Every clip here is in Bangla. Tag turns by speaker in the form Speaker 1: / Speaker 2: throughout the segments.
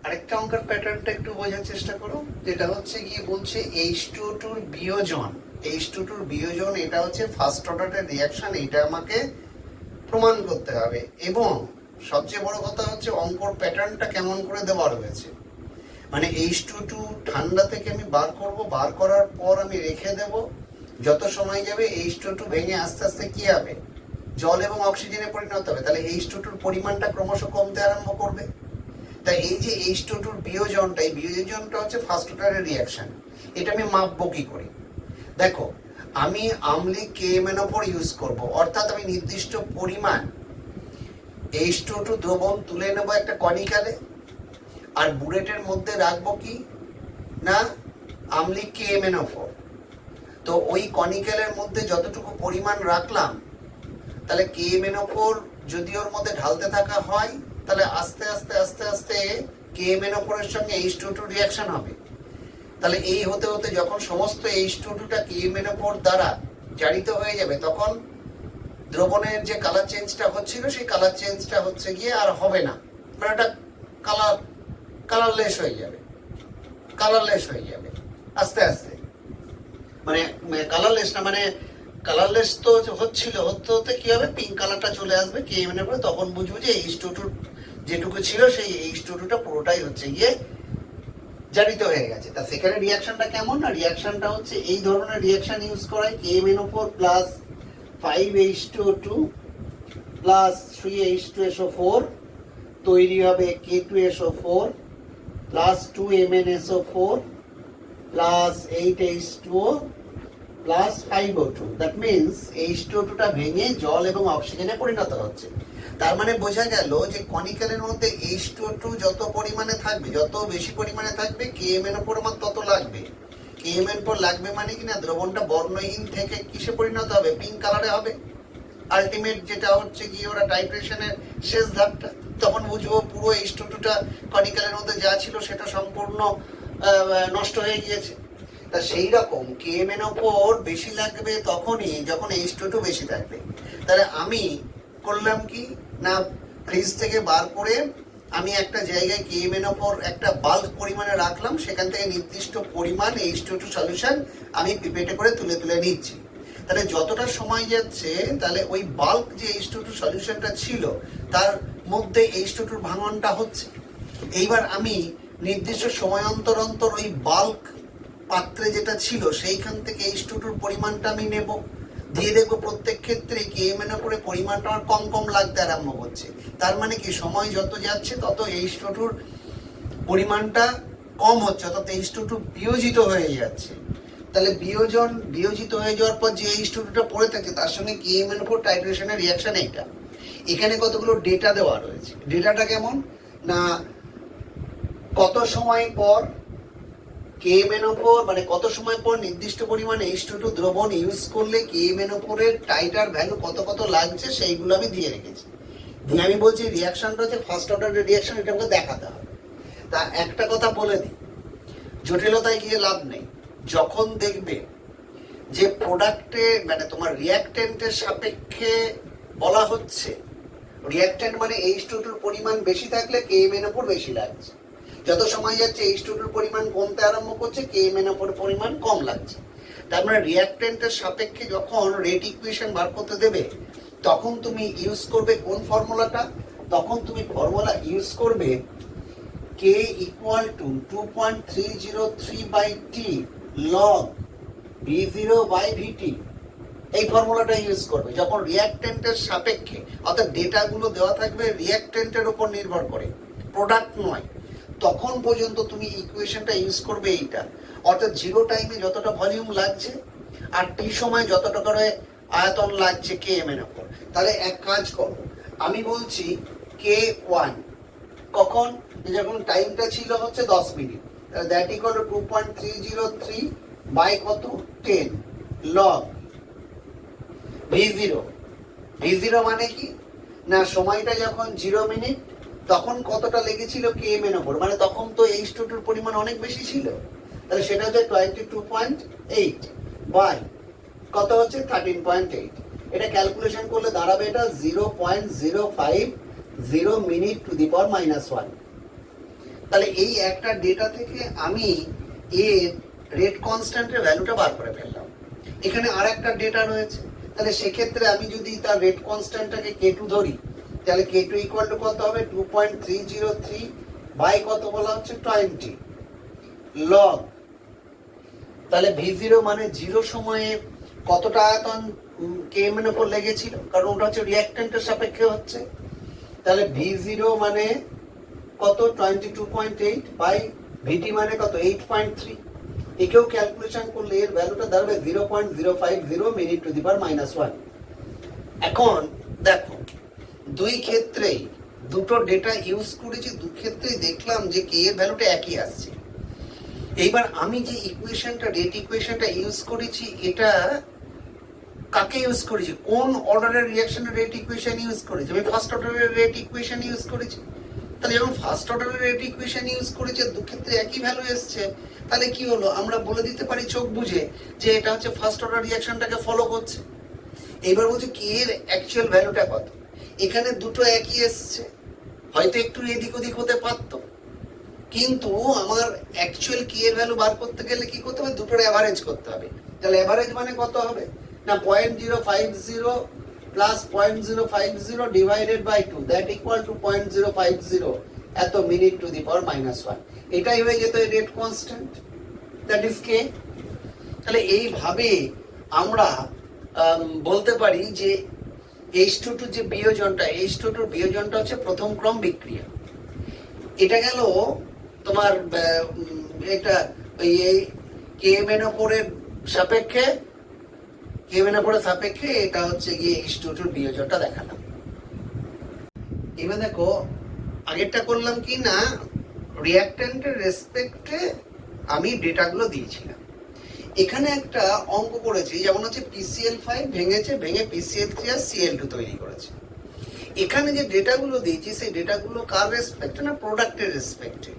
Speaker 1: আরেকটা অঙ্কের প্যাটার্নটা একটু বোঝার চেষ্টা করো, যেটা হচ্ছে গিয়ে বলছে H2 বিয়োজন, H2 বিয়োজন, এটা হচ্ছে ফার্স্ট অর্ডারের রিয়াকশন, এটা আমাকে প্রমাণ করতে হবে। এবং সবচেয়ে বড় কথা হচ্ছে অঙ্কর প্যাটার্নটা কেমন করে দেওয়া রয়েছে, মানে H2 ঠান্ডা থেকে আমি বার করব, বার করার পর আমি রেখে দেব, যত সময় যাবে H2 ভেঙে আস্তে আস্তে কি হবে, জল এবং অক্সিজেনে পরিণত হবে, তাহলে H2 পরিমাণটা ক্রমশ কমতে আরম্ভ করবে। তাই এই যে H2 বিয়োজনটা, এই বিয়োজনটা হচ্ছে ফার্স্ট অর্ডারের রিয়াকশন। এটা আমি মাপবো কি করে? দেখো, আমি আম্লিক KMnO4 ইউজ করব, অর্থাৎ আমি নির্দিষ্ট পরিমাণ H2 দ্রবণ তুলে নেবো একটা কনিকালে, আর বুলেটের মধ্যে রাখবো কি না আম্লিক KMnO4। তো ওই কনিক্যালের মধ্যে যতটুকু পরিমাণ রাখলাম, তাহলে KMnO4 যদি ওর মধ্যে ঢালতে থাকা হয়, তাহলে আস্তে আস্তে আস্তে আস্তে KMnO4 এর সঙ্গে H2 রিয়াকশন হবে। তাহলে এই হতে হতে যখন সমস্ত H2টা KMnO4 দ্বারা জারিত হয়ে যাবে, তখন দ্রবণের যে কালার চেঞ্জটা হচ্ছিল, সেই কালার চেঞ্জটা হচ্ছে গিয়ে আর হবে না, মানে একটা কালারলেস হয়ে যাবে, কালারলেস হয়ে যাবে আস্তে আস্তে। মানে কালারলেস না, মানে কালারলেস তো হচ্ছিল, হতে হতে কি হবে, পিঙ্ক কালারটা চলে আসবে KMnO4, তখন বুঝবো যে H2 যেটুকু ছিল সেই H2টা পুরোটাই হচ্ছে গিয়ে জারিত হয়ে গেছে। তা সেখানে রিয়াকশনটা কেমন না, রিয়াকশনটা হচ্ছে এই ধরনের রিয়াকশন ইউজ করায় KMnO4 plus 5H2 plus 3H2SO4 তৈরি হবে K2SO4 plus 2MnSO4 plus 8H2O plus 5O2। That means H2টা ভেঙে জল এবং অক্সিজেনে পরিণত হচ্ছে। তার মানে বোঝা গেল যে কনিক্যালের মধ্যে H2 যত পরিমাণে থাকবে, যত বেশি পরিমাণে থাকবে, KMnO4 আমার তত লাগবে। KMnO4 লাগবে মানে কি না, দ্রবণটা বর্ণহীন থেকে কিসে পরিণত হবে, পিঙ্ক কালারে হবে। আলটিমেট যেটা হচ্ছে কি, ওরা টাইট্রেশনের শেষ ধাপটা, তখন বুঝবো পুরো H2টা কনিক্যালের মধ্যে যা ছিল সেটা সম্পূর্ণ নষ্ট হয়ে গিয়েছে। তা সেই রকম KMnO4 বেশি লাগবে তখনই যখন H2 বেশি থাকবে। তাহলে আমি করলাম কি না, ফ্রিজ থেকে বার করে আমি একটা জায়গায় KMnO4 একটা বাল্ক পরিমাণে রাখলাম, সেখান থেকে নির্দিষ্ট পরিমাণ H2 সলিউশন আমি পিপেটে করে তুলে তুলে নিচ্ছি। তাহলে যতটা সময় যাচ্ছে, তাহলে ওই বাল্ক যে H2 সলিউশনটা ছিল তার মধ্যে H2 ভাঙনটা হচ্ছে। এইবার আমি নির্দিষ্ট সময় অন্তর অন্তর ওই বাল্ক পাত্রে যেটা ছিল সেইখান থেকে H2 পরিমাণটা আমি নেব, দিয়ে দেখবো প্রত্যেক ক্ষেত্রে KMnO4 পরিমাণটা আমার কম কম লাগতে আরম্ভ করছে। তার মানে কি, সময় যত যাচ্ছে তত H2 পরিমাণটা কম হচ্ছে, অর্থাৎ H2 বিয়োজিত হয়ে যাচ্ছে। তাহলে বিয়োজিত হয়ে যাওয়ার পর যে H2টা পড়ে থাকে, তার সঙ্গে KMnO4 টাইট্রেশনের রিয়াকশন এইটা। এখানে কতগুলো ডেটা দেওয়া রয়েছে। ডেটাটা কেমন না, কত সময় পর KMnO4, মানে কত সময় পর নির্দিষ্ট পরিমাণে H2 দ্রবণ ইউজ করলে KMnO4 এর টাইটার ভ্যালু কত কত লাগছে, সেইগুলো আমি দিয়ে রেখেছি। দিয়ে আমি বলছি রিয়াকশনটা হচ্ছে ফার্স্ট অর্ডারের রিয়াকশন, এটা আমাকে দেখাতে হবে। তা একটা কথা বলে দিই, জটিলতায় গিয়ে লাভ নেই। যখন দেখবে যে প্রোডাক্টে, মানে তোমার রিয়াক্টেন্টের সাপেক্ষে বলা হচ্ছে, রিয়াক্টেন্ট মানে H2 পরিমাণ বেশি থাকলে KMnO4 বেশি লাগছে, যত সময় যাচ্ছে H2 পরিমাণ কমতে আরম্ভ করছে, KMnO4 পরিমাণ কম লাগছে। তার মানে রিয়াক্টেন্টের সাপেক্ষে যখন রেট ইকুয়েশন বার করতে দেবে, তখন তুমি ইউজ করবে কোন ফর্মুলাটা, তখন তুমি ফর্মুলা ইউজ করবে K equal to 2.303/T log V0 by VT। এই ফর্মুলাটা ইউজ করবে যখন রিয়াক্টেন্টের সাপেক্ষে, অর্থাৎ ডেটাগুলো দেওয়া থাকবে রিয়াক্টেন্টের উপর নির্ভর করে, প্রোডাক্ট নয়। তখন পর্যন্ত তুমি ইকুয়েশনটা ইউজ করবে এইটা, অর্থাৎ জিরো টাইমে যতটা ভলিউম লাগছে আর টি সময় যতটা করে আয়তন লাগছে KMnO4। তাহলে এক কাজ করো, আমি বলছি K1 কখন, যখন টাইমটা ছিল হচ্ছে 10 মিনিট, তাহলে দ্যাট ইকুয়াল টু 2.303 বাই কত 10 লগ V0। V0 মানে কি না, সময়টা যখন 0 মিনিট তখন কতটা লেগেছিল KMnO4, মানে তখন তো H2 পরিমাণ অনেক বেশি ছিল, তাহলে সেটা হচ্ছে 22.8 বাই কত হচ্ছে 13.8। এটা ক্যালকুলেশন করলে দাঁড়াবে এটা 0.050 মিনিট টু দি পাওয়ার -1। তাহলে এই একটা ডেটা থেকে আমি এর রেট কনস্ট্যান্টের ভ্যালুটা বার করে ফেললাম। এখানে আর একটা ডেটা রয়েছে, তাহলে সেক্ষেত্রে আমি যদি তার রেট কনস্ট্যান্টটাকে K2 ধরি, তাহলে K2 ইকুয়াল টু কত হবে 2.303 বাই কত বলা হচ্ছে 20 লগ, তাহলে V0 মানে 0 সময়ে কতটা আয়তন Km এর উপর লেগেছিল, কারণ ওটা হচ্ছে রিঅ্যাক্ট্যান্টের সাপেক্ষে হচ্ছে। তাহলে V0 মানে কত 22.8 বাই VT মানে কত 8.3, একেও ক্যালকুলেশন করলে এর ভ্যালুটা দাঁড়াবে 0.050 মিনিট টু দি পাওয়ার -1। এখন দেখো দুই ক্ষেত্রেই দুটো ডেটা ইউজ করেছি, দু ক্ষেত্রেই দেখলাম যে K এর ভ্যালুটা একই আসছে। এইবার আমি যে ইকুয়েশনটা রেট ইকুয়েশনটা ইউজ করেছি, এটা কাকে ইউজ করেছি, কোন অর্ডারের রিঅ্যাকশনের রেট ইকুয়েশন ইউজ করেছি? আমি ফার্স্ট অর্ডারের রেট ইকুয়েশন ইউজ করেছি। তাহলে যখন ফার্স্ট অর্ডারের রেট ইকুয়েশন ইউজ করেছে, দু ক্ষেত্রে একই ভ্যালু এসছে, তাহলে কি হলো, আমরা বলে দিতে পারি চোখ বুঝে যে এটা হচ্ছে ফার্স্ট অর্ডার রিঅ্যাকশনটাকে ফলো করছে। এইবার বলছে কি এর অ্যাকচুয়াল ভ্যালুটা কত, এখানে দুটো একই এসছে, হয়তো একটু এদিক ওদিক হতে পারতো, কিন্তু আমার অ্যাকচুয়াল কি এর ভ্যালু বার করতে গেলে কি করতে হবে, দুটোর অ্যাভারেজ করতে হবে। তাহলে অ্যাভারেজ মানে কত হবে না 0.050 plus 0.050 divided by 2, that equal to 0.050 এত মিনিট টু দি পাওয়ার -1। এটাই হয়ে যেত rate constant, that is K। তাহলে এইভাবে আমরা বলতে পারি যে H2 যে বিয়োজনটা, H2 বিয়োজনটা হচ্ছে প্রথম ক্রম বিক্রিয়া। এটা গেল তোমার এটা এই Kmn উপরের সাপেক্ষে, Kmn উপরের সাপেক্ষে এটা হচ্ছে গিয়ে H2 বিয়োজনটা দেখালাম। এবার দেখো আগেরটা করলাম কি না, রিঅ্যাক্ট্যান্টের রেসপেক্টে আমি ডেটাগুলো দিয়েছিলাম। এখানে একটা অঙ্ক করেছি, যেমন হচ্ছে PCl5 ভেঙেছে, ভেঙে PCl3 আর Cl2 তৈরি করেছে। এখানে যে ডেটাগুলো দিয়েছি সেই ডেটাগুলো কার রেসপেক্টে না প্রোডাক্টের রেসপেক্টে,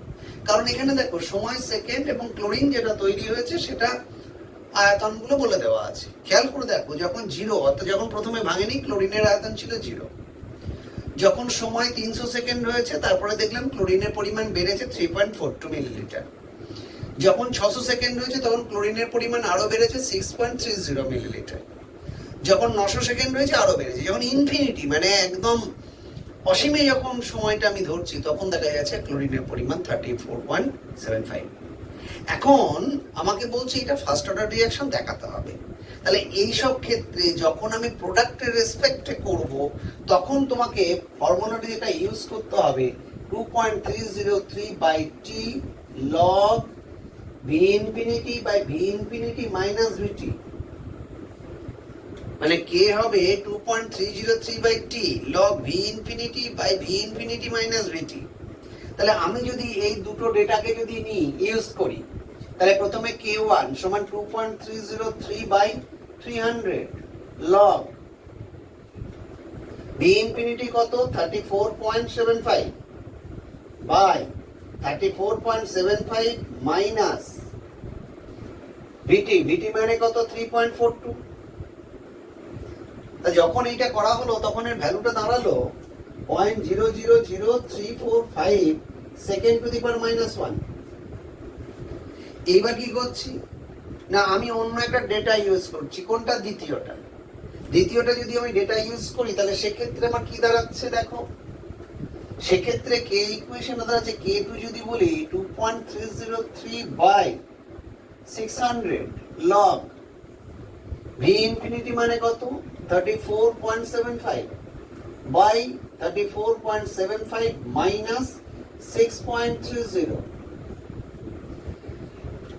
Speaker 1: কারণ এখানে দেখো সময় সেকেন্ড এবং ক্লোরিন যেটা তৈরি হয়েছে সেটা আয়তনগুলো বলে দেওয়া আছে। খেয়াল করে দেখো যখন 0 অর্থাৎ যখন প্রথমে ভাঙেনি ক্লোরিনের আয়তন ছিল 0, যখন সময় 300 সেকেন্ড হয়েছে তারপরে দেখলাম ক্লোরিনের পরিমাণ বেড়েছে 3.42 মিলিলিটার, যখন 600 সেকেন্ড হয়েছে তখন ক্লোরিনের পরিমাণ আরো বেড়েছে 6.30 মিলিলিটার, যখন 900 সেকেন্ড হয়েছে আরো বেড়েছে, যখন ইনফিনিটি মানে একদম অসীমে যখন সময়টা আমি ধরছি তখন দেখা যাচ্ছে ক্লোরিনের পরিমাণ 34.75। এখন আমাকে বলছে এটা ফার্স্ট অর্ডার রিঅ্যাকশন দেখাতে হবে। তাহলে এই সব ক্ষেত্রে যখন আমি প্রোডাক্টের রেসপেক্টে করব তখন তোমাকে ফর্মুলাটা যেটা ইউজ করতে হবে 2.303 by T log V infinity by V infinity minus VT, মানে K হবে 2.303 by T log V infinity by V infinity minus VT। তাহলে আমি যদি এই দুটো ডেটাকে যদি নিই ইউজ করি, তাহলে প্রথমে K1 সমান 2.303 বাই 300 log V infinity কত 34.75 বাই 34.75 মাইনাস VT, VT মানে কত 3.42। তা যখন এইটা করা হলো তখন এর ভ্যালুটা দাঁড়ালো 0.000345 সেকেন্ড টু দি পাওয়ার -1। এইবার কি করছি না আমি অন্য একটা ডেটা ইউজ করছি, কোনটা দ্বিতীয়টা যদি আমি ডেটা ইউজ করি তাহলে সেক্ষেত্রে আমার কি দাঁড়াচ্ছে দেখো, সেক্ষেত্রে K ইকুয়েশন দাঁড়াচ্ছে K2 যদি বলি 2.303 বাই 600 log V infinity মানে কত 34.75 বাই 34.75 মাইনাস 6.30।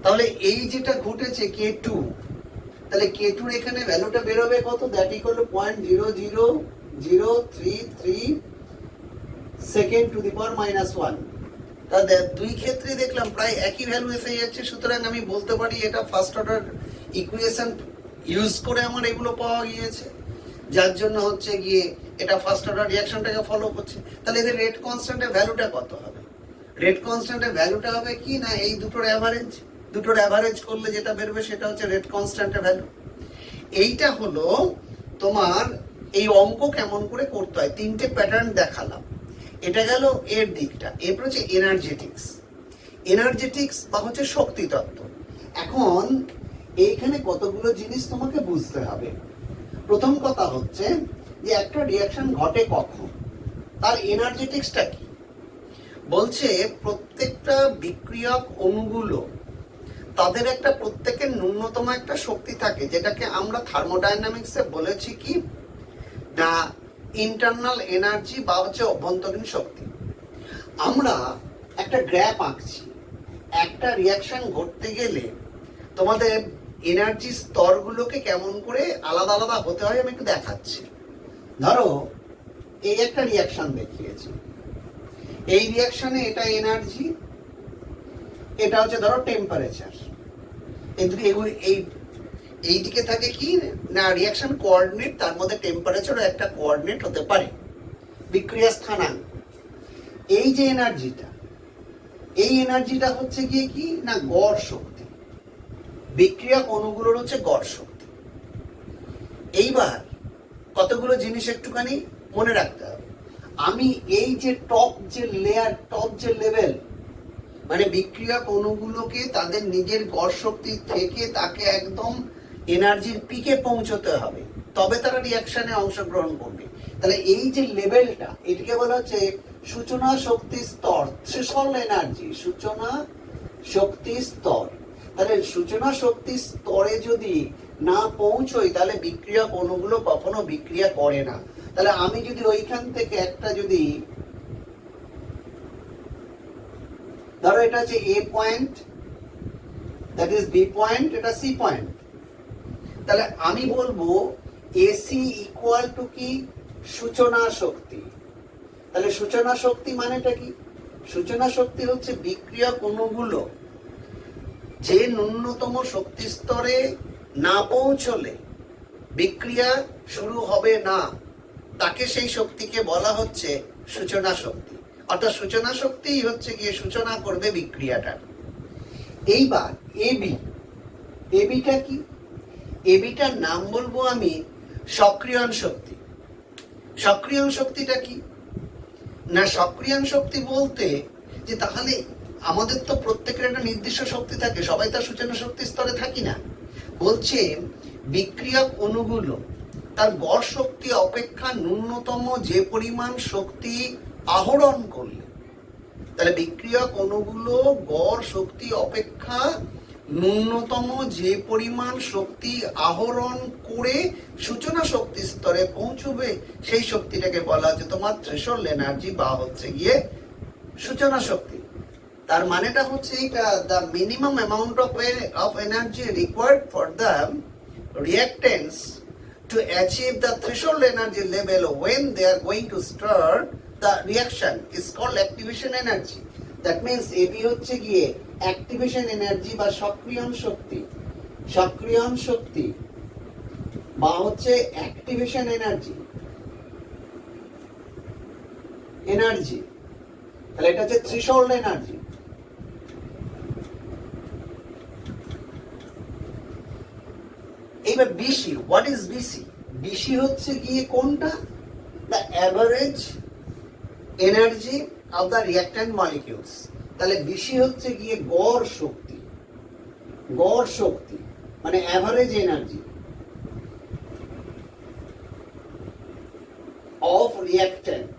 Speaker 1: তাহলে এই যেটা ঘটেছে K2, তাহলে K2 এর এখানে ভ্যালুটা বেরোবে কত, that equal to 0.00033 second to the power -1। তাহলে দুই ক্ষেত্রে দেখলাম প্রায় একই ভ্যালু এসে যাচ্ছে, সুতরাং আমি বলতে পারি এটা ফার্স্ট অর্ডার ইকুয়েশন ইউজ করে আমার এগুলো পাওয়া গিয়েছে, যার জন্য হচ্ছে গিয়ে এটা ফার্স্ট অর্ডার রিঅ্যাকশনটাকে ফলো করছে। তাহলে এদের রেট কনস্ট্যান্টের ভ্যালুটা কত হবে, রেট কনস্ট্যান্টের ভ্যালুটা হবে কি না এই দুটোর অ্যাভারেজ করলে যেটা বেরোবে সেটা হচ্ছে রেট কনস্ট্যান্টের ভ্যালু। এইটা হলো তোমার এই অঙ্ক কেমন করে করতে হয়, তিনটে প্যাটার্ন দেখালাম। এটা গেল এর দিকটা। এরপর হচ্ছে এনার্জেটিক্স। এনার্জেটিক্স বা হচ্ছে শক্তি তত্ত্ব। এখন এইখানে কতগুলো জিনিস তোমাকে বুঝতে হবে। প্রথম কথা হচ্ছে যে একটা রিয়াকশন ঘটে কখন, তার এনার্জেটিক্সটা কি। বলছে প্রত্যেকটা বিক্রিয়ক অণুগুলো তাদের একটা প্রত্যেকের ন্যূনতম একটা শক্তি থাকে, যেটাকে আমরা থার্মোডাইনামিক্সে বলেছি কি না ইন্টারনাল এনার্জি বা হচ্ছে অভ্যন্তরীণ শক্তি। আমরা একটা গ্রাফ আঁকছি, একটা রিয়াকশন ঘটতে গেলে তোমাদের এনার্জি স্তরগুলোকে কেমন করে আলাদা আলাদা হতে হয় আমি একটু দেখাচ্ছি। ধরো এই একটা রিয়াকশন দেখিয়েছি, এই রিয়াকশনে এটা এনার্জি, এটা হচ্ছে ধরো টেম্পারেচার। এই দিকে থাকে কি না রিয়াকশন কোঅর্ডিনেট, তার মধ্যে টেম্পারেচারও একটা কোঅর্ডিনেট হতে পারে। বিক্রিয়া স্থানাঙ্ক, এই যে এনার্জিটা, এই এনার্জিটা হচ্ছে গিয়ে কি না গড় শক্তি। বিক্রিয়া অণুগুলোর হচ্ছে গড় শক্তি। এইবার কতগুলো জিনিস একটুখানি মনে রাখতে হবে। আমি এই যে টপ যে লেয়ার, টপ যে লেভেল, মানে বিক্রিয়ক অণুগুলোকে তাদের নিজের গড় শক্তি থেকে তাকে একদম এনার্জির পিকে পৌঁছতে হবে, তবে তারা রিয়াকশনে অংশগ্রহণ করবে। তাহলে এই যে লেভেলটা, এটাকে বলা হচ্ছে সূচনা শক্তি স্তর, থ্রেশহোল্ড এনার্জি, সূচনা শক্তি স্তর। তাহলে সূচনা শক্তি স্তরে যদি না পৌঁছই তাহলে বিক্রিয়ক অণুগুলো কখনো বিক্রিয়া করে না। তাহলে আমি যদি ওইখান থেকে একটা যদি ধরো এটা হচ্ছে A point, that is B point, এটা সি পয়েন্ট, তাহলে আমি বলবো এসি ইকুয়াল টু কি সূচনা শক্তি। তাহলে সূচনা শক্তি মানেটা কি? সূচনা শক্তি হচ্ছে বিক্রিয়ক অণুগুলো যে ন্যূনতম শক্তি স্তরে না পৌঁছলে বিক্রিয়া শুরু হবে না, তাকে সেই শক্তিকে বলা হচ্ছে সূচনা শক্তি। অর্থাৎ সূচনা শক্তিই হচ্ছে গিয়ে সূচনা করবে বিক্রিয়াটার। এইবার এবি, এবিটা কি? এবিটার নাম বলবো আমি সক্রিয়ণ শক্তি। সক্রিয়ণ শক্তিটা কি না সক্রিয়ণ শক্তি বলতে যে তাহলে আমাদের তো প্রত্যেকের একটা নির্দিষ্ট শক্তি থাকে, সবাই তার সূচনা শক্তি স্তরে থাকি না। বলছে বিক্রিয়ক অণুগুলো তার গড় শক্তি অপেক্ষা ন্যূনতম যে পরিমাণ শক্তি আহরণ করলে, তাহলে বিক্রিয়ক অণুগুলো গড় শক্তি অপেক্ষা ন্যূনতম যে পরিমাণ শক্তি আহরণ করে সূচনা শক্তি স্তরে পৌঁছবে সেই শক্তিটাকে বলা হচ্ছে তোমার থ্রেশহোল্ড এনার্জি বা হচ্ছে গিয়ে সূচনা শক্তি। তার মানেটা হচ্ছে এটা the minimum amount of energy required for the reactants to achieve the threshold energy level when they are going to start the reaction is called activation energy. That means AB হচ্ছে গিয়ে activation energy বা সক্রিয়ণ শক্তি, সক্রিয়ণ শক্তি বা হচ্ছে activation energy, এনার্জি। তাহলে এটা হচ্ছে threshold energy। এইবার BC, what is BC? BC হচ্ছে গিয়ে কোনটা? The average energy of the reactant molecules. তাহলে বিসি হচ্ছে গিয়ে গড় শক্তি, গড় শক্তি মানে অ্যাভারেজ এনার্জি অফ রিঅ্যাক্ট্যান্ট।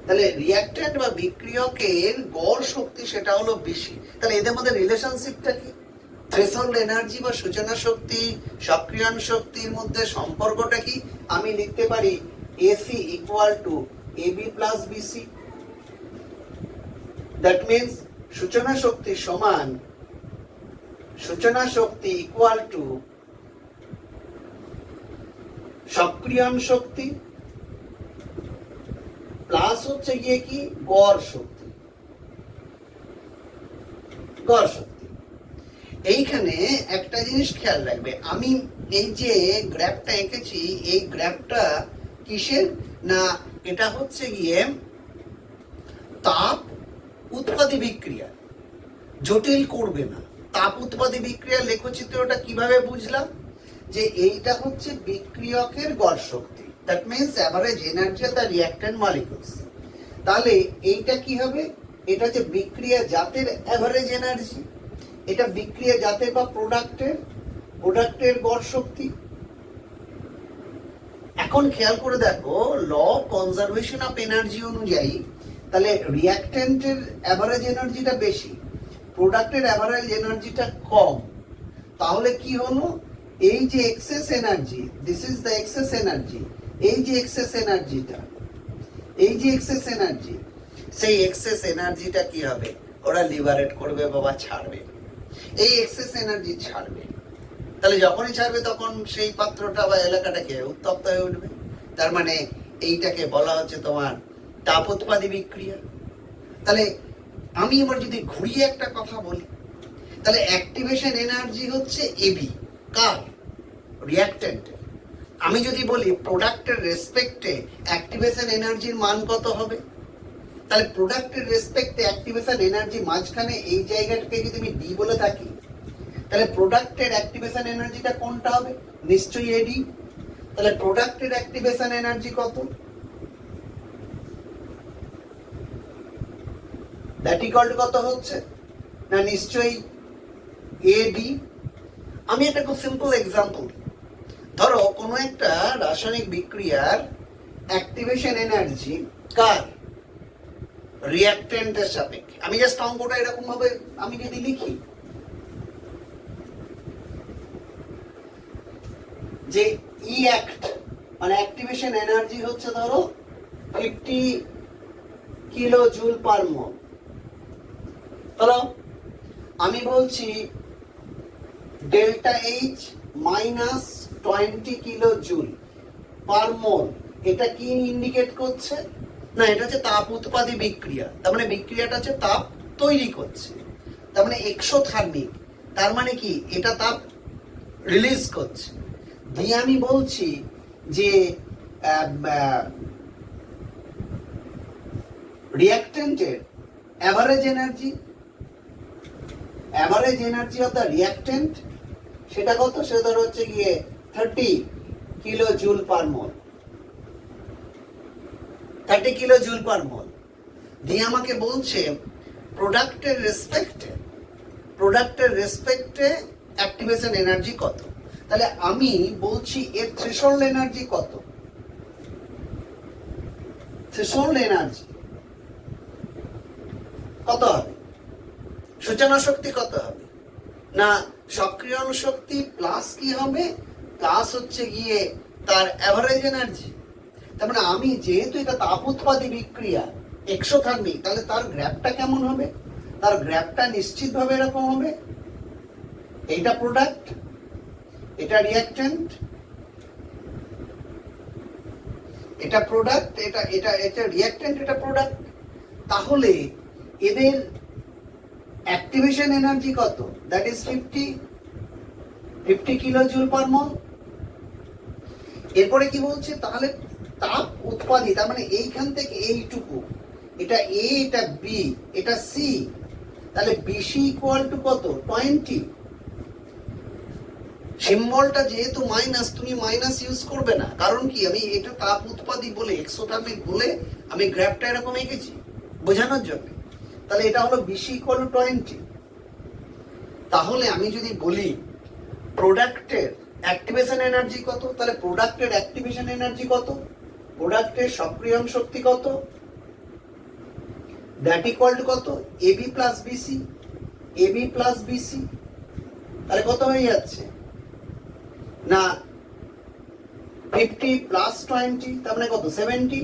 Speaker 1: তাহলে রিঅ্যাক্ট্যান্ট বা বিক্রিয়কের গড় শক্তি সেটা হলো বিসি। তাহলে এদের মধ্যে রিলেশনশিপটা কি? থ্রেশহোল্ড এনার্জি বা সূচনা শক্তি, সক্রিয়ণ শক্তির মধ্যে সম্পর্কটা কি? আমি লিখতে পারি AC equal to AB plus BC. That means সূচনা শক্তি সমান সূচনা শক্তি ইকুয়াল টু সক্রিয়ণ শক্তি প্লাস হচ্ছে গিয়ে কি গড় শক্তি, গড় শক্তি। এইখানে একটা জিনিস খেয়াল রাখবে, আমি এই যে গ্রাফটা এঁকেছি এই গ্রাফটা কিসের না এটা হচ্ছে গিয়ে তাপ উৎপাদী বিক্রিয়া। জটিল করবে না, তাপ উৎপাদী বিক্রিয়া লেখচিত্রটা কিভাবে বুঝলাম যে এইটা হচ্ছে বিক্রিয়কের গড় শক্তি, that means average energy of the reactant molecules. তাহলে এইটা কি হবে, এটা হচ্ছে বিক্রিয়া জাতের অ্যাভারেজ এনার্জি, এটা বিক্রিয়া জাতের বা প্রোডাক্টের গড় শক্তি। এখন খেয়াল করে দেখো ল কনজারভেশন অফ এনার্জি অনুযায়ী তাহলে রিঅ্যাক্ট্যান্টের অ্যাভারেজ এনার্জিটা বেশি, প্রোডাক্টের অ্যাভারেজ এনার্জিটা কম। তাহলে কি হলো, এই যে excess energy, this is the excess energy, এই যে এক্সেস এনার্জিটা, এই যে এক্সেস এনার্জি, সেই এক্সেস এনার্জিটা কি হবে, ওরা লিবারেট করবে বা ছাড়বে, এই এক্সেস এনার্জি ছাড়বে। তাহলে যখনই ছাড়বে তখন সেই পাত্রটা বা এলাকাটাকে উত্তপ্ত হয়ে উঠবে। তার মানে এইটাকে বলা হচ্ছে তোমার তাপ উৎপাদী বিক্রিয়া। তাহলে আমি এবার যদি ঘুরিয়ে একটা কথা বলি, তাহলে অ্যাক্টিভেশন এনার্জি হচ্ছে এবি, কার, রিঅ্যাক্ট্যান্টের। আমি যদি বলি প্রোডাক্টের রেসপেক্টে অ্যাক্টিভেশন এনার্জির মান কত হবে, তাহলে প্রোডাক্টের রেসপেক্টে অ্যাক্টিভেশন এনার্জি মাঝখানে এই জায়গাটাকে যদি আমি ডি বলে থাকি, তাহলে প্রোডাক্টের অ্যাক্টিভেশন এনার্জিটা কোনটা হবে, নিশ্চয়ই এডি। তাহলে প্রোডাক্টের অ্যাক্টিভেশন এনার্জি কত, দ্যাট ইকুয়াল টু কত হচ্ছে না, নিশ্চয়ই এডি। আমি একটা খুব সিম্পল এক্সাম্পল, ধরো কোনো একটা রাসায়নিক বিক্রিয়ার অ্যাক্টিভেশন এনার্জি কার, রিঅ্যাক্ট্যান্টের সাপেক্ষে। আমি জাস্ট অঙ্কটা এরকম ভাবে আমি যদি লিখি যে ই অ্যাক্ট মানে অ্যাক্টিভেশন এনার্জি হচ্ছে ধরো 50 কিলো জুল পার মোল। ধরো আমি বলছি delta H minus 20 kilo joule per mole, এটা কি ইন্ডিকেট করছে না, এটা হচ্ছে তাপ উৎপাদী বিক্রিয়া। তার মানে বিক্রিয়াটা হচ্ছে তাপ তৈরি করছে, তার মানে এক্সোথার্মিক, তার মানে কি এটা তাপ রিলিজ করছে। দিয়ে আমি বলছি যে রিঅ্যাক্ট্যান্টের average energy of the reactant সেটা কত, সেটা ধরো হচ্ছে গিয়ে 30 kilo joule per mole, 30 kilo joule per mole. দিয়ে আমাকে বলছে প্রোডাক্টের রেসপেক্টে অ্যাক্টিভেশন এনার্জি কত। তাহলে আমি বলছি এর থ্রেশহোল্ড এনার্জি কত, থ্রেশহোল্ড এনার্জি কত হবে, সূচনা শক্তি কত হবে না, সক্রিয়ণ শক্তি প্লাস কি হবে, প্লাস হচ্ছে গিয়ে তার অ্যাভারেজ এনার্জি। তার মানে আমি যেহেতু এটা তাপ উৎপাদী বিক্রিয়া এক্সোথার্মিক, তাহলে তার গ্র্যাফটা কেমন হবে, তার গ্র্যাফটা নিশ্চিতভাবে এরকম হবে, এইটা প্রোডাক্ট, এটা রিঅ্যাক্ট্যান্ট, এটা প্রোডাক্ট, এটা রিঅ্যাক্ট্যান্ট, এটা প্রোডাক্ট। তাহলে এদের অ্যাক্টিভেশন এনার্জি কত, that is 50 kilo joule per mole. এরপরে কি বলছে, তাহলে তাপ উৎপাদী, তার মানে এইখান থেকে এইটুকু, এটা এ, এটা বি, এটা সি, তাহলে বিসি ইকুয়াল টু কত, 20। সিম্বলটা যেহেতু মাইনাস, তুমি মাইনাস ইউজ করবে না, কারণ কি আমি এটা তাপ উৎপাদী বলে এক্সোথার্মিক বলে আমি গ্রাফটা এরকম এঁকেছি বোঝানোর জন্য। তাহলে এটা হলো বিসি ইকুয়াল টু 20। তাহলে আমি যদি বলি প্রোডাক্টের অ্যাক্টিভেশন এনার্জি কত, তাহলে প্রোডাক্টের অ্যাক্টিভেশন এনার্জি কত, প্রোডাক্টের সক্রিয়ণ শক্তি কত, দ্যাট ইকুয়াল টু কত, এবি প্লাস বিসি। তাহলে কত হয়ে যাচ্ছে না 50 প্লাস 20, তার মানে কত, 70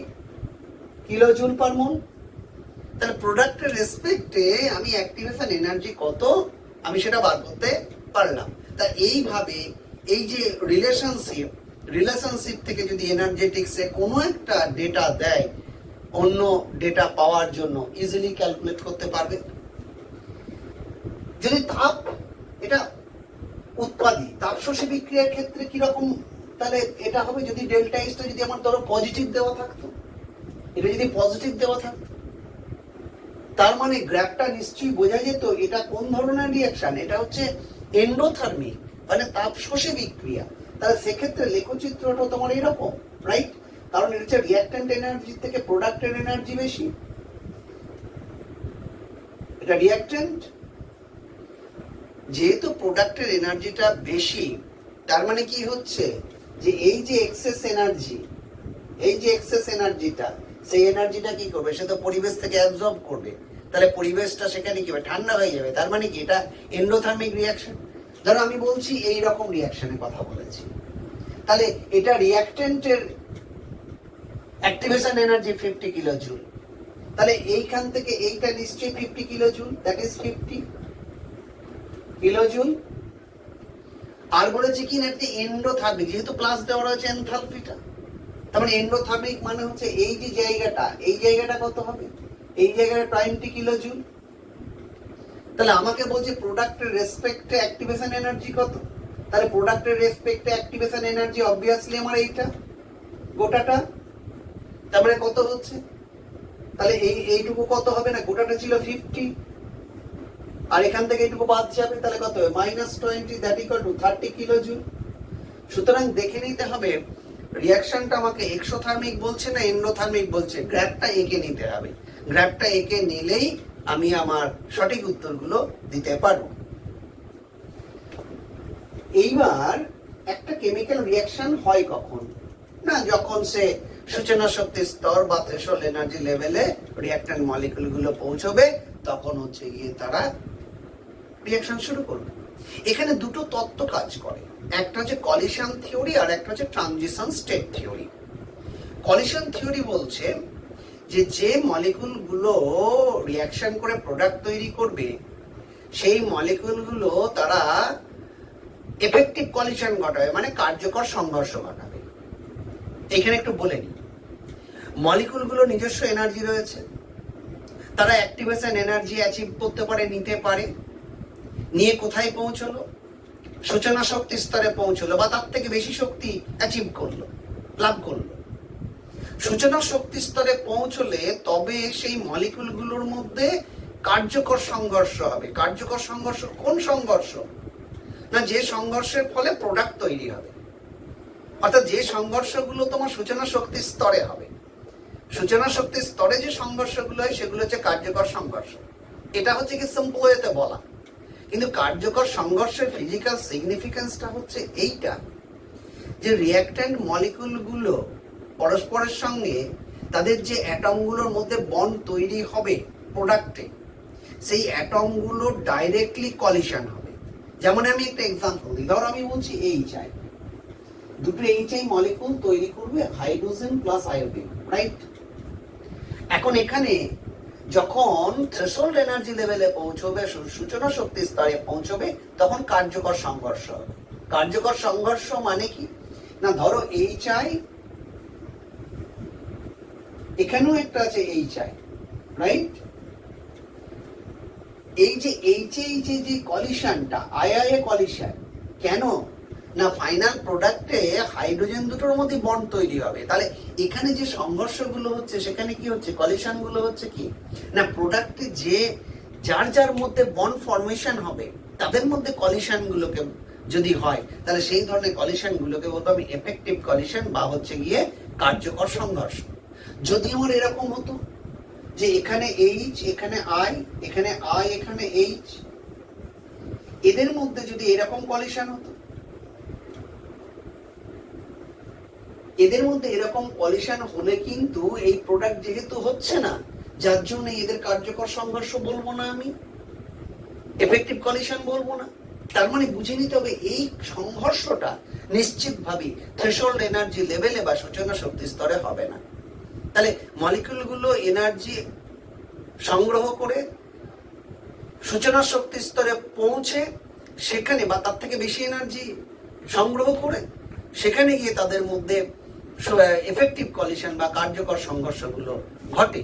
Speaker 1: কিলো জুল পার মোল। তাহলে প্রোডাক্টের রেসপেক্টে আমি অ্যাক্টিভেশন এনার্জি কত আমি সেটা বার করতে পারলাম। তা এইভাবে এই যে রিলেশনশিপ থেকে যদি এনার্জেটিক্সে কোনো একটা ডেটা দেয়, অন্য ডেটা পাওয়ার জন্য ইজিলি ক্যালকুলেট করতে পারবে। যদি তাপ, এটা উৎপাদী তাপ শোষী বিক্রিয়ার ক্ষেত্রে কিরকম, তাহলে এটা হবে যদি ডেল্টা এসটা যদি আমার ধরো পজিটিভ দেওয়া থাকতো, এটা যদি পজিটিভ দেওয়া থাকতো, তার মানে গ্রাফটা নিশ্চয়ই বোঝা যেত এটা কোন ধরনের রিঅ্যাকশন, এটা হচ্ছে এন্ডোথার্মিক মানে তাপ শোষী বিক্রিয়া। তাহলে সেক্ষেত্রে লেখচিত্রটা তোমার এরকম, রাইট, কারণ এটা হচ্ছে রিঅ্যাক্ট্যান্ট এনার্জি থেকে প্রোডাক্টের এনার্জি বেশি। এটা রিঅ্যাক্ট্যান্ট। যেহেতু প্রোডাক্টের এনার্জিটা বেশি, তার মানে কি হচ্ছে যে এই যে এক্সেস এনার্জি, এই যে এক্সেস এনার্জিটা, সেই এনার্জিটা কি করবে, সে তো পরিবেশ থেকে অ্যাবজর্ব করবে, তাহলে পরিবেশটা সেখানে কি হবে, ঠান্ডা হয়ে যাবে। তার মানে কি, এটা এন্ডোথার্মিক রিয়াকশন। ধরো আমি বলছি এই রকম রিয়াকশনের কথা বলেছি, তাহলে এটা রিঅ্যাক্ট্যান্টের অ্যাক্টিভেশন এনার্জি 50 কিলো জুল, তাহলে এইখান থেকে এইটা নিশ্চয়ই 50 kilo joule, that is 50 kilo joule. আর বলেছি কি না, এন্ডোথার্মিক, যেহেতু প্লাস দেওয়া রয়েছে এনথালপিটা, তার মানে এন্ডোথার্মিক মানে হচ্ছে এই যে জায়গাটা, এই জায়গাটা কত হবে, এই জায়গাটা 20 কিলো জুল। তাহলে আমাকে বলছে প্রোডাক্টের রেসপেক্টে অ্যাক্টিভেশন এনার্জি কত, তাহলে প্রোডাক্টের রেসপেক্টে অ্যাক্টিভেশন এনার্জি অবভিয়াসলি আমার এইটা গোটাটা, তার মানে কত হচ্ছে, তাহলে এইটুকু কত হবে না, গোটাটা ছিল 50, আর এখান থেকে এইটুকু বাদ যাবে, তাহলে কত হবে -20, that equal two 30 kilo joule. সুতরাং দেখে নিতে হবে রিয়াকশনটা আমাকে এক্সোথার্মিক বলছে না এন্ডোথার্মিক বলছে, গ্রাফটা এঁকে নিতে হবে। গ্রাফটা এঁকে নিলেই আমি আমার সঠিক উত্তরগুলো দিতে পারবো। এইবার একটা কেমিক্যাল রিয়াকশন হয় কখন না, যখন সে সূচনা শক্তি স্তর বা থ্রেশহোল্ড এনার্জি লেভেলে রিঅ্যাক্ট্যান্ট মলিকিউলগুলো পৌঁছবে, তখন হচ্ছে গিয়ে তারা রিঅ্যাকশন শুরু করবে। এখানে দুটো তত্ত্ব কাজ করে, একটা হচ্ছে কলিশন থিওরি আর একটা হচ্ছে transition state theory. Collision theory বলছে যে যে মলিকিউলগুলো রিঅ্যাকশন করে প্রোডাক্ট তৈরি করবে, সেই মলিকিউলগুলো তারা এফেক্টিভ কলিশন ঘটাবে, মানে কার্যকর সংঘর্ষ ঘটাবে। এখানে একটু বলে নিই, মলিকিউলগুলো নিজস্ব এনার্জি রয়েছে, তারা অ্যাক্টিভেশন এনার্জি অ্যাচিভ করতে পারে, নিতে পারে, নিয়ে কোথায় পৌঁছলো, সূচনা শক্তি স্তরে পৌঁছলো বা তার থেকে বেশি শক্তি অ্যাচিভ করলো, লাভ করলো। সূচনা শক্তি স্তরে পৌঁছলে তবে সেই মলিকিউলগুলোর মধ্যে কার্যকর সংঘর্ষ হবে। কার্যকর সংঘর্ষ কোন সংঘর্ষ না, যে সংঘর্ষের ফলে প্রোডাক্ট তৈরি হবে, অর্থাৎ যে সংঘর্ষগুলো তোমার সূচনা শক্তি স্তরে হবে। সূচনা শক্তি স্তরে যে সংঘর্ষগুলো হয় সেগুলো হচ্ছে কার্যকর সংঘর্ষ। এটা হচ্ছে কি সিম্পল ওয়েতে বলা, কিন্তু কার্যকর সংঘর্ষের ফিজিক্যাল সিগনিফিকেন্সটা হচ্ছে এইটা যে রিঅ্যাক্ট্যান্ট মলিকিউলগুলো পরস্পরের সঙ্গে তাদের যে অ্যাটমগুলোর মধ্যে বন্ড তৈরি হবে প্রোডাক্টে, সেই অ্যাটমগুলো ডাইরেক্টলি কলিশন হবে। যেমন আমি একটা এক্সাম্পল দিই, ধরো আমি বলছি HI, দুটো HI মলিকিউল তৈরি করবে হাইড্রোজেন প্লাস আয়োডিন, রাইট? এখন এখানে যখন থ্রেশহোল্ড এনার্জি লেভেলে পৌঁছবে, সূচনা শক্তি স্তরে পৌঁছবে, তখন কার্যকর সংঘর্ষ হবে। কার্যকর সংঘর্ষ মানে কি না, ধরো HI, এখানেও একটা আছে HI, রাইট? এই যে যে কলিশনটা আইআইএ কলিশন, কেন না ফাইনাল প্রোডাক্টে হাইড্রোজেন দুটোর মধ্যে বন্ড তৈরি হবে। তাহলে এখানে যে সংঘর্ষগুলো হচ্ছে সেখানে কি হচ্ছে, কলিশনগুলো হচ্ছে কি না, প্রোডাক্টে যে যার যার মধ্যে বন্ড ফর্মেশন হবে তাদের মধ্যে কলিশনগুলোকে যদি হয়, তাহলে সেই ধরনের কলিশনগুলোকে বলবো আমি এফেক্টিভ কলিশন বা হচ্ছে গিয়ে কার্যকর সংঘর্ষ। যদি আমার এরকম হতো যে এখানে H, এখানে I, এখানে I, এখানে H, এদের মধ্যে যদি এরকম কলিশন হতো, এদের মধ্যে এরকম কলিশন হলে কিন্তু এই প্রোডাক্ট যেহেতু হচ্ছে না, যার জন্য এদের কার্যকর সংঘর্ষ বলবো না, আমি এফেক্টিভ কলিশন বলবো না। তার মানে বুঝে নিতে হবে এই সংঘর্ষটা নিশ্চিতভাবে থ্রেশহোল্ড এনার্জি লেভেলে বা সূচনা শক্তি স্তরে হবে না। তাহলে মলিকিউলগুলো এনার্জি সংগ্রহ করে সূচনা শক্তি স্তরে পৌঁছে সেখানে বা তার থেকে বেশি এনার্জি সংগ্রহ করে সেখানে গিয়ে তাদের মধ্যে এফেক্টিভ কলিশন বা কার্যকর সংঘর্ষগুলো ঘটে।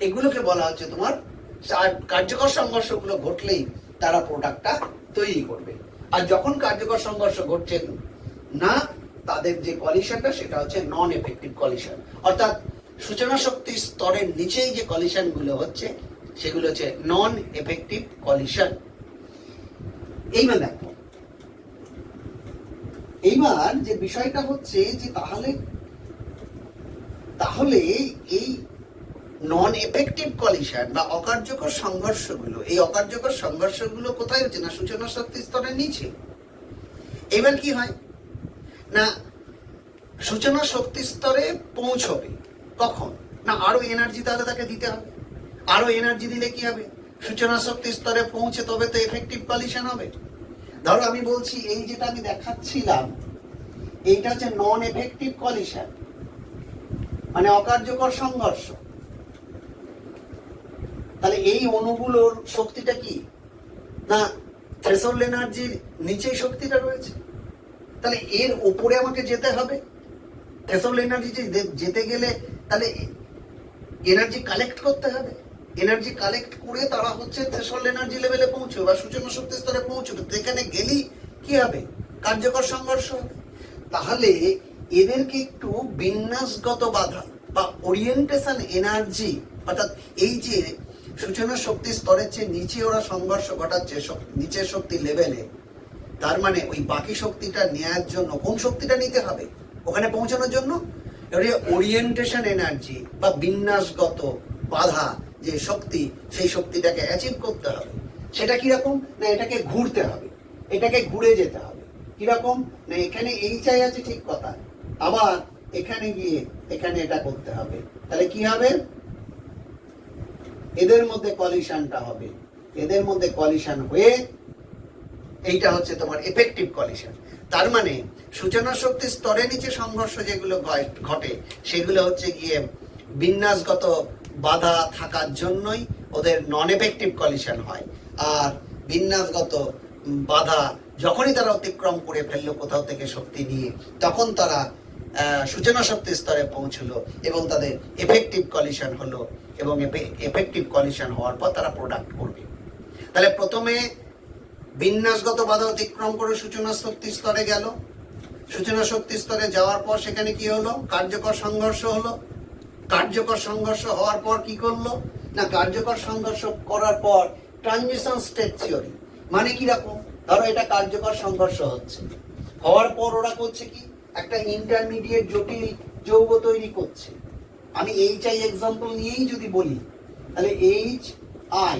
Speaker 1: এগুলোকে বলা হচ্ছে তোমার কার্যকর সংঘর্ষগুলো ঘটলেই তারা প্রোডাক্টটা তৈরি করবে। আর যখন কার্যকর সংঘর্ষ ঘটছে না, তাদের যে কলিশনটা সেটা হচ্ছে নন এফেক্টিভ কলিশন, অর্থাৎ সূচনা শক্তি স্তরের নিচেই যে কলিশনগুলো হচ্ছে সেগুলো হচ্ছে নন এফেক্টিভ কলিশন। এইবার দেখো, এইবার যে বিষয়টা হচ্ছে যে তাহলে এই নন এফেক্টিভ কলিশন বা অকার্যকর সংঘর্ষগুলো, এই অকার্যকর সংঘর্ষগুলো কোথায় হচ্ছে না সূচনা শক্তি স্তরের নিচে। এবার কি হয় না সূচনা শক্তি স্তরে পৌঁছবে কখন না আরো এনার্জি তাহলে তাকে দিতে হবে। আরো এনার্জি দিলে কি হবে, সূচনা শক্তি স্তরে পৌঁছে তবে তো এফেক্টিভ কলিশন হবে। ধরো আমি বলছি এই যেটা আমি দেখাচ্ছিলাম এইটা হচ্ছে নন এফেক্টিভ কলিশন, মানে অকার্যকর সংঘর্ষ। তাহলে এই অণুগুলোর শক্তিটা কি না থ্রেশহোল্ড এনার্জির নিচেই শক্তিটা রয়েছে, তাহলে এর উপরে আমাকে যেতে হবে। থ্রেশহোল্ড এনার্জি যেতে গেলে তাহলে এনার্জি কালেক্ট করতে হবে, এনার্জি কালেক্ট করে তারা হচ্ছে থ্রেশহোল্ড এনার্জি লেভেলে পৌঁছবে বা সূচনা শক্তি স্তরে পৌঁছবে। সেখানে গেলেই কি হবে, কার্যকর সংঘর্ষ হবে। তাহলে এদেরকে একটু বিন্যাসগত বাধা বা ওরিয়েন্টেশন এনার্জি, অর্থাৎ এই যে সূচনা শক্তি স্তরের চেয়ে নিচে ওরা সংঘর্ষ ঘটাচ্ছে নিচের শক্তি লেভেলে, তার মানে ওই বাকি শক্তিটা নেওয়ার জন্য কোন শক্তিটা নিতে হবে ওখানে পৌঁছানোর জন্য, ওরিয়েন্টেশন এনার্জি বা বিন্যাসগত বাধা যে শক্তি, সেই শক্তিটাকে অ্যাচিভ করতে হবে। সেটা কিরকম না এটাকে ঘুরতে হবে, এটাকে ঘুরে যেতে হবে। কিরকম না এখানে এই চাই আছে ঠিক কথা, আবার এখানে গিয়ে এখানে এটা করতে হবে। তাহলে কি হবে, এদের মধ্যে কলিশনটা হবে, এদের মধ্যে কলিশন হয়ে এইটা হচ্ছে তোমার এফেক্টিভ কলিশন। তার মানে সূচনা শক্তি স্তরের নিচে সংঘর্ষ যেগুলো ঘটে সেগুলো হচ্ছে গিয়ে বিন্যাসগত বাধা থাকার জন্যই ওদের নন এফেক্টিভ কলিশন হয়। আর বিন্যাসগত বাধা যখনই তারা অতিক্রম করে ফেললো কোথাও থেকে শক্তি নিয়ে, তখন তারা সূচনা শক্তি স্তরে পৌঁছলো এবং তাদের এফেক্টিভ কলিশন হলো, এবং এফেক্টিভ কলিশন হওয়ার পর তারা প্রোডাক্ট করবে। তাহলে প্রথমে বিন্যাসগত বাধা অতিক্রম করে সূচনা শক্তি স্তরে গেল, সূচনা শক্তি স্তরে যাওয়ার পর সেখানে কি হলো, কার্যকর সংঘর্ষ হলো। কার্যকর সংঘর্ষ হওয়ার পর কি করলো না কার্যকর সংঘর্ষ করার পর ট্রানজিশন স্টেট থিওরি, মানে কি রকম, ধরো এটা কার্যকর সংঘর্ষ হচ্ছে, হওয়ার পর ওরা করছে কি একটা ইন্টারমিডিয়েট জটিল যৌগ তৈরি করছে। আমি HI এক্সাম্পল নিয়েই যদি বলি তাহলে HI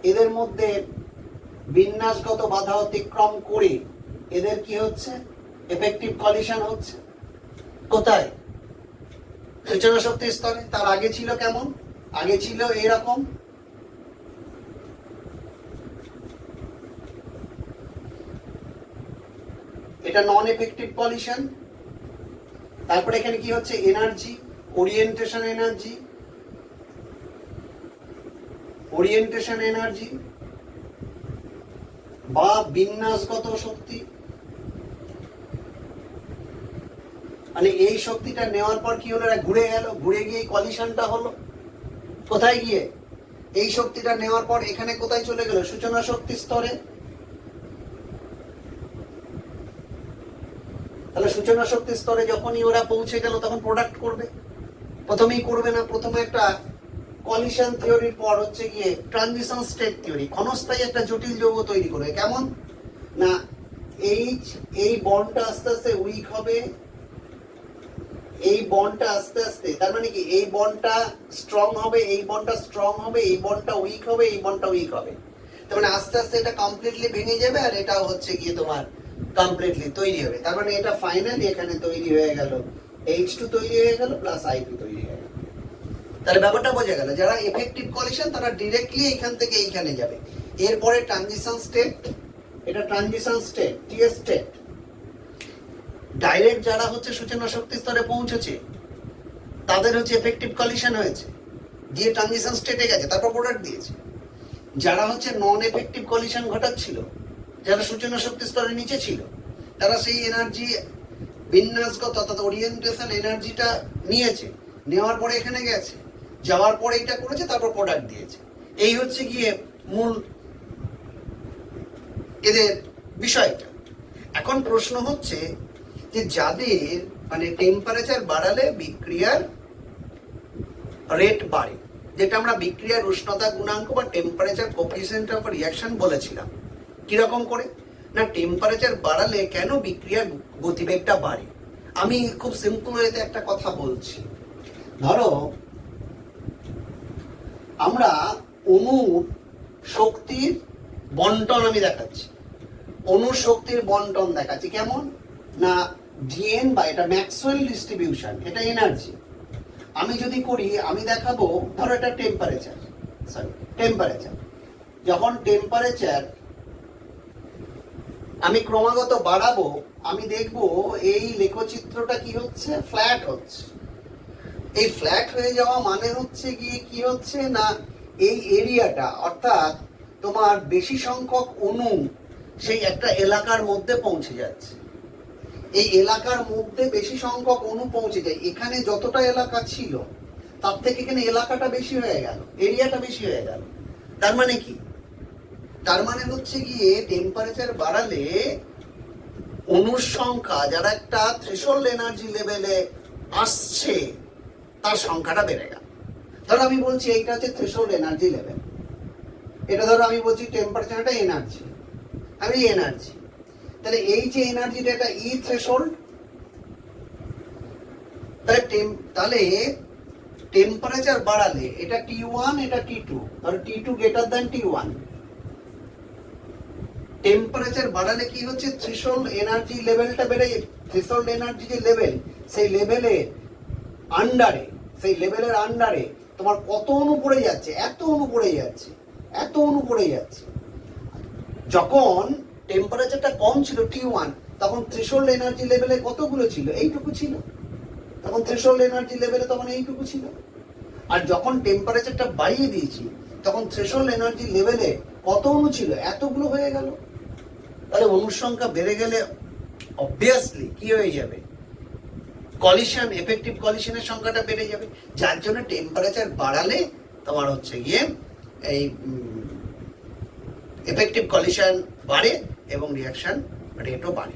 Speaker 1: এদের মধ্যে বিন্যাসগত বাধা অতিক্রম করে এদের কি হচ্ছে, এফেক্টিভ কলিশন হচ্ছে। কোথায়, সূচনা শক্তি স্তরে। তার আগে ছিল কেমন, আগে ছিল এরকম, এটা নন এফেক্টিভ কলিশন। তারপরে এখানে কি হচ্ছে, energy, orientation energy, orientation energy বা বিন্যাসগত শক্তি, মানে এই শক্তিটা নেওয়ার পর কি হলো, ঘুরে গেল, ঘুরে গিয়ে কলিশনটা হলো। কোথায় গিয়ে, এই শক্তিটা নেওয়ার পর এখানে কোথায় চলে গেল, সূচনা শক্তি স্তরে। তাহলে সূচনা শক্তি স্তরে যখনই ওরা পৌঁছে গেল তখন প্রোডাক্ট করবে। প্রথমেই করবে না, প্রথমে একটা কলিশন থিওরির পর হচ্ছে গিয়ে ট্রানজিশন স্টেট থিওরি, ক্ষণস্থায়ী একটা জটিল যৌগ তৈরি করবে। কেমন না এই বন্ডটা আস্তে আস্তে উইক হবে, এই বন্ডটা আস্তে আস্তে, তার মানে কি এই বন্ডটা স্ট্রং হবে, এই বন্ডটা স্ট্রং হবে, এই বন্ডটা উইক হবে, এই বন্ডটা উইক হবে। তার মানে আস্তে আস্তে এটা কমপ্লিটলি ভেঙে যাবে আর এটা হচ্ছে গিয়ে তোমার কমপ্লিটলি তৈরি হবে। তার মানে এটা ফাইনালি এখানে তৈরি হয়ে গেল, H2 তৈরি হয়ে গেল প্লাস I2 তৈরি হয়ে গেল। তাহলে ব্যাপারটা বোঝা গেল, যারা এফেক্টিভ কলিশন তারা ডিরেক্টলি এইখান থেকে এইখানে যাবে। এরপরে ট্রানজিশন স্টেট, এটা transition state, TS state. Direct যারা হচ্ছে সূচনা শক্তি স্তরে পৌঁছেছে তাদের হচ্ছে এফেক্টিভ কলিশন হয়েছে, দিয়ে ট্রানজিশন স্টেটে গেছে, তারপর প্রোডাক্ট দিয়েছে। যারা হচ্ছে নন এফেক্টিভ কলিশন ঘটাচ্ছিল, যারা সূচনা শক্তি স্তরের নিচে ছিল, তারা সেই এনার্জি বিন্যাসগত অর্থাৎ ওরিয়েন্টেশন এনার্জিটা নিয়েছে, নেওয়ার পরে এখানে গেছে, যাওয়ার পরে এটা করেছে, তারপর প্রোডাক্ট দিয়েছে। এই হচ্ছে গিয়ে মূল এদের বিষয়টা। এখন প্রশ্ন হচ্ছে যে যাদের মানে টেম্পারেচার বাড়ালে বিক্রিয়ার রেট বাড়ে, যেটা আমরা বিক্রিয়ার উষ্ণতা গুণাঙ্ক বা টেম্পারেচার কোফিসিয়েন্ট অফ রিঅ্যাকশন বলেছিলাম। কিরকম করে না টেম্পারেচার বাড়ালে কেন বিক্রিয়ার গতিবেগটা বাড়ে। আমি খুব সিম্পল ওয়েতে একটা কথা বলছি, ধরো আমরা অণুর শক্তির বন্টন আমি দেখাচ্ছি, অণুর শক্তির বন্টন দেখাচ্ছি কেমন না, ডিএন বা এটা ম্যাক্সওয়েল ডিস্ট্রিবিউশন, এটা এনার্জি। আমি যদি করি আমি দেখাবো, ধরো এটা টেম্পারেচার, যখন টেম্পারেচার আমি ক্রমাগত বাড়াবো আমি দেখব এই লেখচিত্রটা কি হচ্ছে, ফ্ল্যাট হচ্ছে। এই ফ্ল্যাট হয়ে যাওয়া মানে হচ্ছে গিয়ে কি হচ্ছে না, এই এরিয়াটা অর্থাৎ তোমার বেশি সংখ্যক অণু সেই একটা এলাকার মধ্যে পৌঁছে যাচ্ছে। এই এলাকার মধ্যে বেশি সংখ্যক অণু পৌঁছে যায়, এখানে যতটা এলাকা ছিল তার থেকে এখানে এলাকাটা বেশি হয়ে গেল, এরিয়াটা বেশি হয়ে গেল। তার মানে কি, তার মানে হচ্ছে গিয়ে টেম্পারেচার বাড়ালে অণুর সংখ্যা যারা একটা থ্রেশহোল্ড এনার্জি লেভেলে আসছে তার সংখ্যাটা বেড়ে গেল। ধরো আমি বলছি এইটা হচ্ছে থ্রেশহোল্ড এনার্জি লেভেল, এটা ধরো আমি বলছি টেম্পারেচারটা এনার্জি, আমি এনার্জি, তাহলে এই যে এনার্জিটা এটা ই থ্রেশহোল্ড, তাহলে টেম্পারেচার বাড়ালে এটা T1 এটা T2, ধরো T2 greater than T1। Temperature বাড়ালে কি হচ্ছে, থ্রেশহোল্ড এনার্জি লেভেলটা বেড়ে, থ্রেশহোল্ড এনার্জি যে লেভেল সেই লেভেলের আন্ডারে, সেই লেভেলের আন্ডারে তোমার কত অণু পড়ে যাচ্ছে, এত অণু পড়ে যাচ্ছে, এত অণু পড়ে যাচ্ছে। যখন টেম্পারেচারটা কম ছিল T1 তখন থ্রেশহোল্ড এনার্জি লেভেলে কতগুলো ছিল, এইটুকু ছিল, তখন থ্রেশহোল্ড এনার্জি লেভেলে তখন এইটুকু ছিল। আর যখন টেম্পারেচারটা বাড়িয়ে দিয়েছি তখন থ্রেশহোল্ড এনার্জি লেভেলে কত অণু ছিল, এতগুলো হয়ে গেল। তাহলে অণুর সংখ্যা বেড়ে গেলে অবভিয়াসলি কি হয়ে যাবে, কলিশন, এফেক্টিভ কলিশনের সংখ্যাটা বেড়ে যাবে, যার জন্য টেম্পারেচার বাড়ালে তোমার হচ্ছে গিয়ে এই এফেক্টিভ কলিশন বাড়ে এবং রিঅ্যাকশন রেটও বাড়ে।